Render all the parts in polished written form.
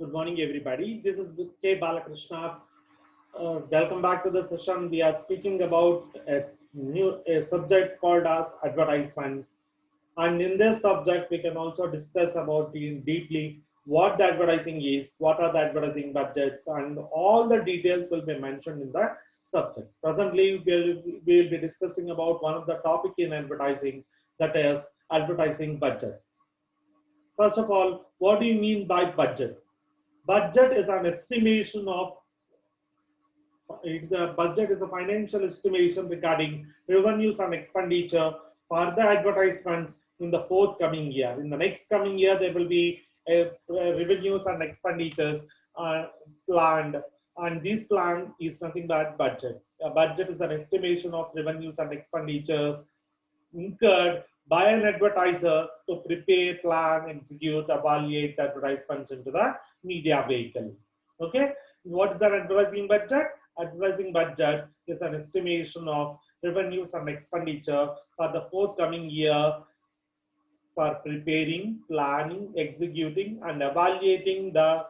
Good morning, everybody. This is K. Balakrishna. Welcome back to the session. We are speaking about a subject called as advertisement. And in this subject, we can also discuss about deeply what the advertising is, what are the advertising budgets, and all the details will be mentioned in the subject. Presently, we'll be discussing about one of the topic in advertising, that is advertising budget. First of all, what do you mean by budget? Budget is an estimation of budget is a financial estimation regarding revenues and expenditure for the advertisements in the forthcoming year. In the next coming year, there will be revenues and expenditures planned, and this plan is nothing but budget. A budget is an estimation of revenues and expenditure incurred by an advertiser to prepare, plan, execute, evaluate advertisements into the media vehicle. Okay, what is an advertising budget? Advertising budget is an estimation of revenues and expenditure for the forthcoming year for preparing, planning, executing, and evaluating the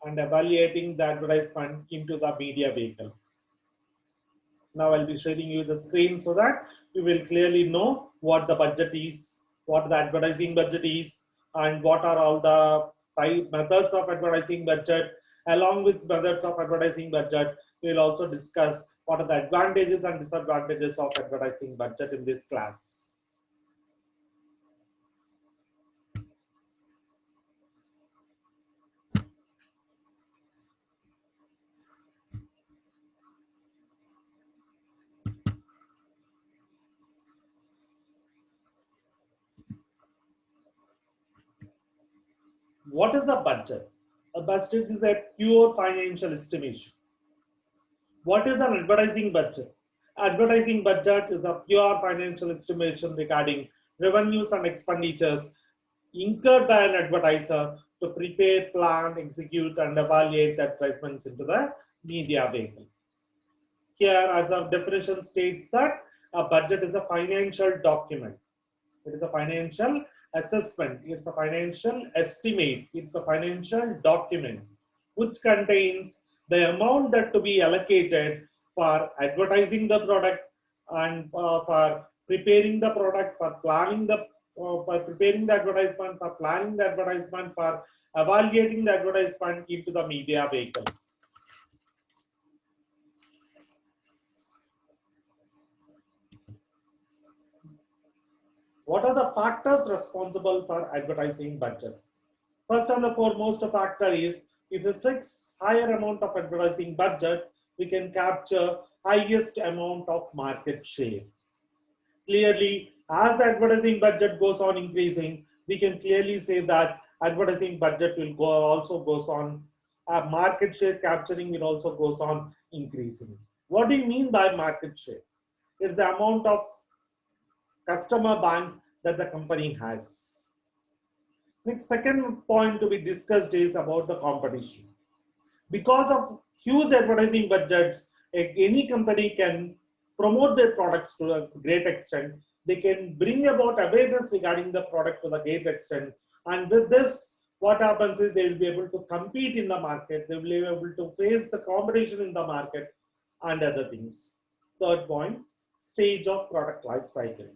advertisement into the media vehicle. Now I'll be sharing you the screen so that you will clearly know what the budget is, what the advertising budget is, and what are all the 5 methods of advertising budget. Along with methods of advertising budget, we will also discuss what are the advantages and disadvantages of advertising budget in this class. What is a budget? A budget is a pure financial estimation. What is an advertising budget? Advertising budget is a pure financial estimation regarding revenues and expenditures incurred by an advertiser to prepare, plan, execute, and evaluate advertisements into the media vehicle. Here, as a definition states that a budget is a financial document. It is a financial assessment. It's a financial estimate. It's a financial document which contains the amount that to be allocated for advertising the product and for preparing the product, for planning the for preparing the advertisement, for planning the advertisement, for evaluating the advertisement into the media vehicle. What are the factors responsible for advertising budget? First and the foremost factor is, if we fix higher amount of advertising budget, we can capture highest amount of market share. Clearly, as the advertising budget goes on increasing, we can clearly say that advertising budget will also goes on, market share capturing will also goes on increasing. What do you mean by market share? It's the amount of customer bank that the company has. Next, second point to be discussed is about the competition. Because of huge advertising budgets, any company can promote their products to a great extent. They can bring about awareness regarding the product to a great extent. And with this, what happens is they will be able to compete in the market. They will be able to face the competition in the market and other things. Third point, stage of product life cycle.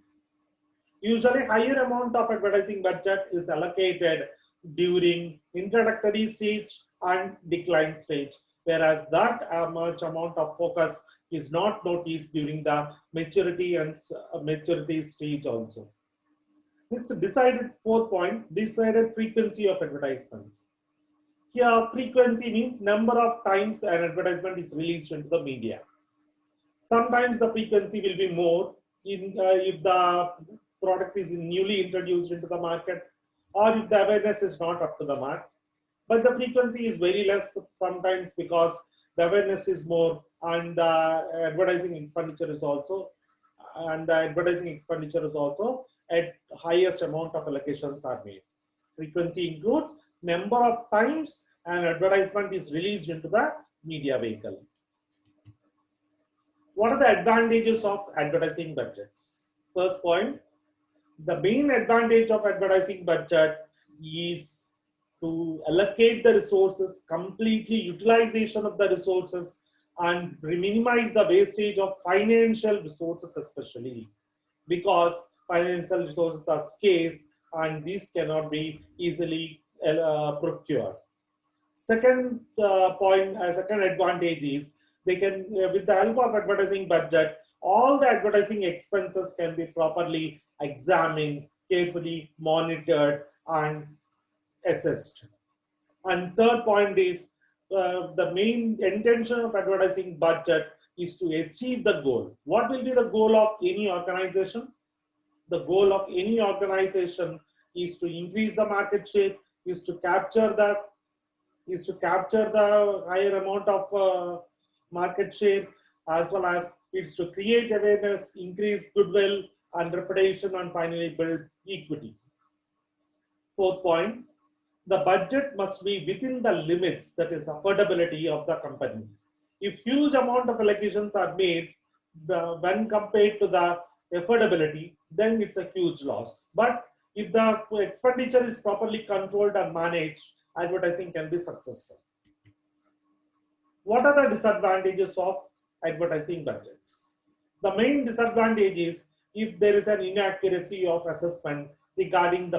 Usually, higher amount of advertising budget is allocated during introductory stage and decline stage, whereas that much amount of focus is not noticed during the maturity and maturity stage also. Next, fourth point, decided frequency of advertisement. Here, frequency means number of times an advertisement is released into the media. Sometimes the frequency will be more if the product is newly introduced into the market, or if the awareness is not up to the mark. But the frequency is very less sometimes because the awareness is more and the advertising expenditure is also at highest amount of allocations are made. Frequency includes number of times an advertisement is released into the media vehicle. What are the advantages of advertising budgets? First point, the main advantage of advertising budget is to allocate the resources, completely utilization of the resources, and minimize the wastage of financial resources, especially because financial resources are scarce and these cannot be easily procured. Second second advantage is they can, with the help of advertising budget, all the advertising expenses can be properly examined, carefully monitored, and assessed. And third point is the main intention of advertising budget is to achieve the goal. What will be the goal of any organization? The goal of any organization is to increase the market share, is to capture the higher amount of market share, as well as it's to create awareness, increase goodwill and reputation, and finally build equity. Fourth point, the budget must be within the limits, that is affordability of the company. If huge amount of allocations are made when compared to the affordability, then it's a huge loss. But if the expenditure is properly controlled and managed, advertising can be successful. What are the disadvantages of advertising budgets? The main disadvantage is if there is an inaccuracy of assessment regarding the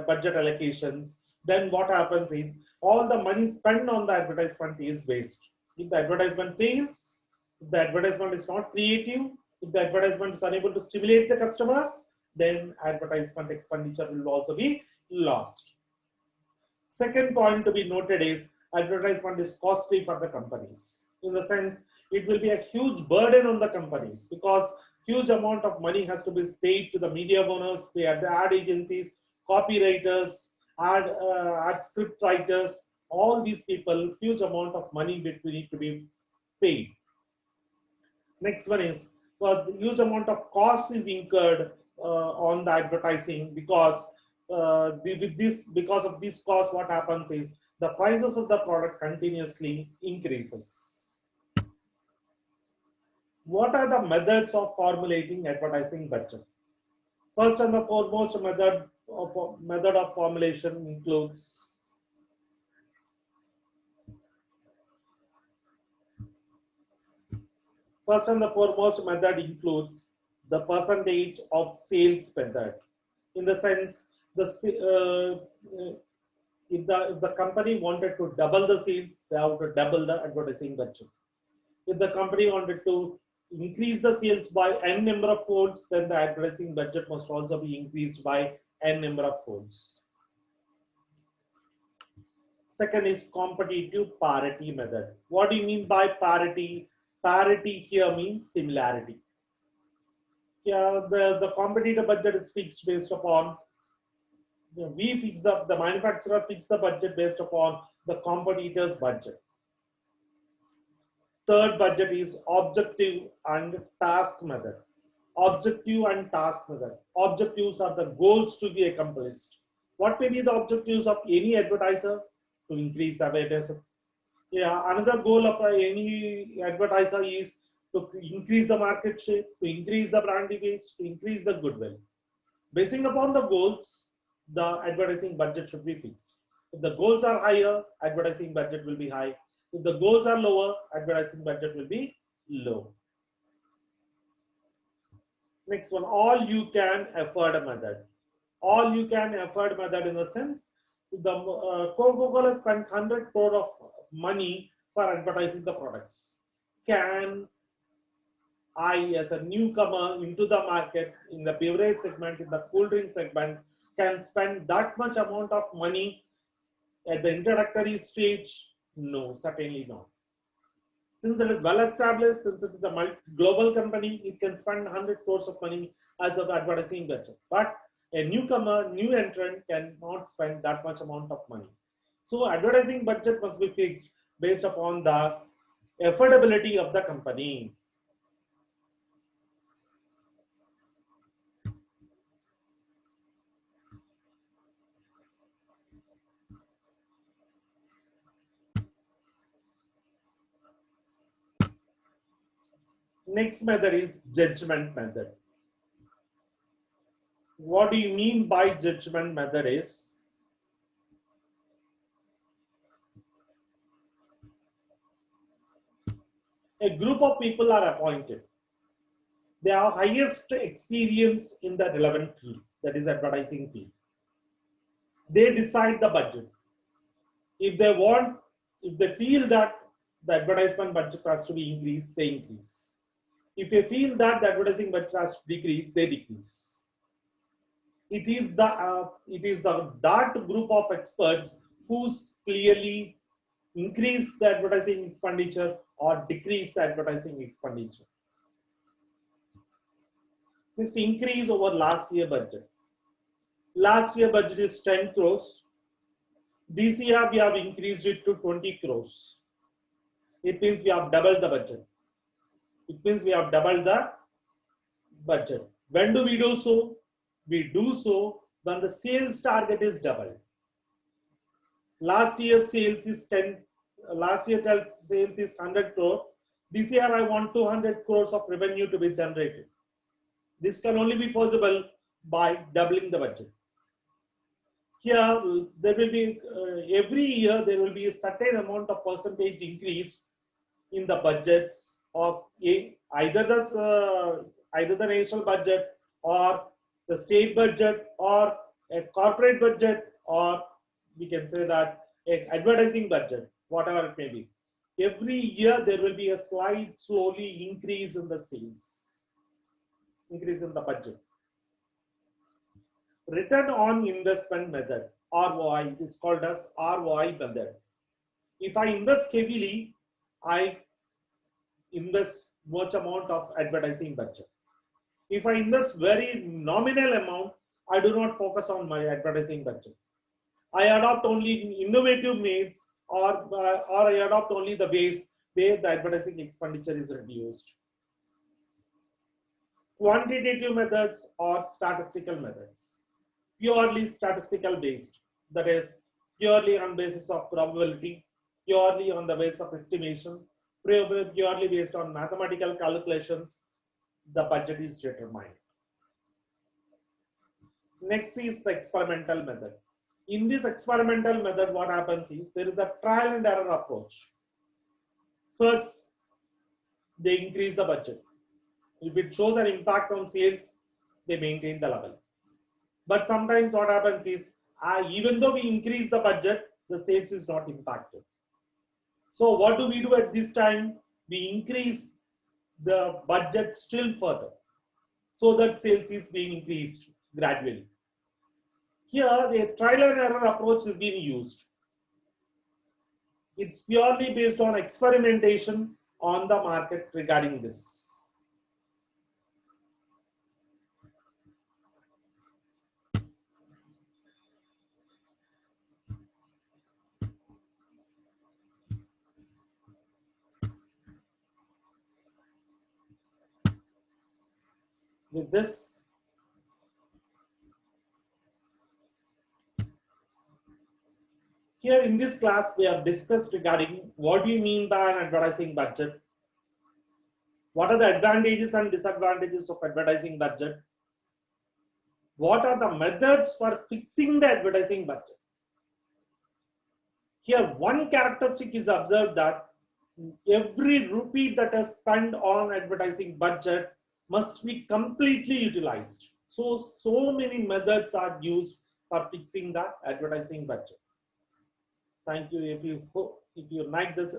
budget allocations, then what happens is all the money spent on the advertisement is waste. If the advertisement fails, if the advertisement is not creative, if the advertisement is unable to stimulate the customers, then advertisement expenditure will also be lost. Second point to be noted is advertisement is costly for the companies. In the sense, it will be a huge burden on the companies because huge amount of money has to be paid to the media owners, the ad agencies, copywriters, ad script writers, all these people, huge amount of money which we need to be paid. Next one is huge amount of cost is incurred on the advertising because because of this cost, what happens is the prices of the product continuously increases. What are the methods of formulating advertising budget? First and the foremost method of formulation includes the percentage of sales method. In the sense, if the company wanted to double the sales, they have to double the advertising budget. If the company wanted to increase the sales by n number of folds, then the advertising budget must also be increased by n number of folds. Second is competitive parity method. What do you mean by parity? Parity here means similarity. Yeah, the competitive budget is fixed based upon, the manufacturer fixes the budget based upon the competitor's budget. Third budget is objective and task method. Objective and task method. Objectives are the goals to be accomplished. What may be the objectives of any advertiser? To increase the awareness. Yeah, another goal of any advertiser is to increase the market share, to increase the brand image, to increase the goodwill. Basing upon the goals, the advertising budget should be fixed. If the goals are higher, advertising budget will be high. If the goals are lower, advertising budget will be low. Next one, all you can afford method. All you can afford method in the sense, if the Coca-Cola spends 100 crore of money for advertising the products, can I, as a newcomer into the market in the beverage segment, in the cool drink segment, can spend that much amount of money at the introductory stage? No, certainly not. Since it is well established, since it is a global company, it can spend 100 crores of money as an advertising budget. But a newcomer, new entrant cannot spend that much amount of money. So advertising budget must be fixed based upon the affordability of the company. Next method is judgment method. What do you mean by judgment method is, A group of people are appointed. They have highest experience in the relevant field, that is advertising field. They decide the budget. If they want, if they feel that the advertisement budget has to be increased, they increase. If they feel that the advertising budget has to decrease, they decrease. It is that group of experts who clearly increase the advertising expenditure or decrease the advertising expenditure. This increase over last year budget. Last year budget is 10 crores. This year we have increased it to 20 crores. It means we have doubled the budget. It means we have doubled the budget. When do we do so? We do so when the sales target is doubled. Last year's sales is 10. Last year's sales is 100 crore. This year I want 200 crores of revenue to be generated. This can only be possible by doubling the budget. Here there will be every year there will be a certain amount of percentage increase in the budgets of either the national budget or the state budget or a corporate budget, or we can say that an advertising budget, whatever it may be. Every year there will be a slight slowly increase in the sales, increase in the budget. Return on investment method, ROI, is called as ROI method. If I invest heavily, I invest much amount of advertising budget. If I invest very nominal amount, I do not focus on my advertising budget. I adopt only innovative means, or I adopt only the ways where the advertising expenditure is reduced. Quantitative methods or statistical methods. Purely statistical based, that is purely on basis of probability, purely on the basis of estimation, purely based on mathematical calculations, the budget is determined. Next is the experimental method. In this experimental method, what happens is there is a trial and error approach. First, they increase the budget. If it shows an impact on sales, they maintain the level. But sometimes what happens is, even though we increase the budget, the sales is not impacted. So what do we do at this time? We increase the budget still further, so that sales is being increased gradually. Here, the trial and error approach is being used. It's purely based on experimentation on the market regarding this. With this, here in this class, we have discussed regarding what do you mean by an advertising budget? What are the advantages and disadvantages of advertising budget? What are the methods for fixing the advertising budget? Here, one characteristic is observed that every rupee that is spent on advertising budget must be completely utilized. So many methods are used for fixing the advertising budget. Thank you. If you like this,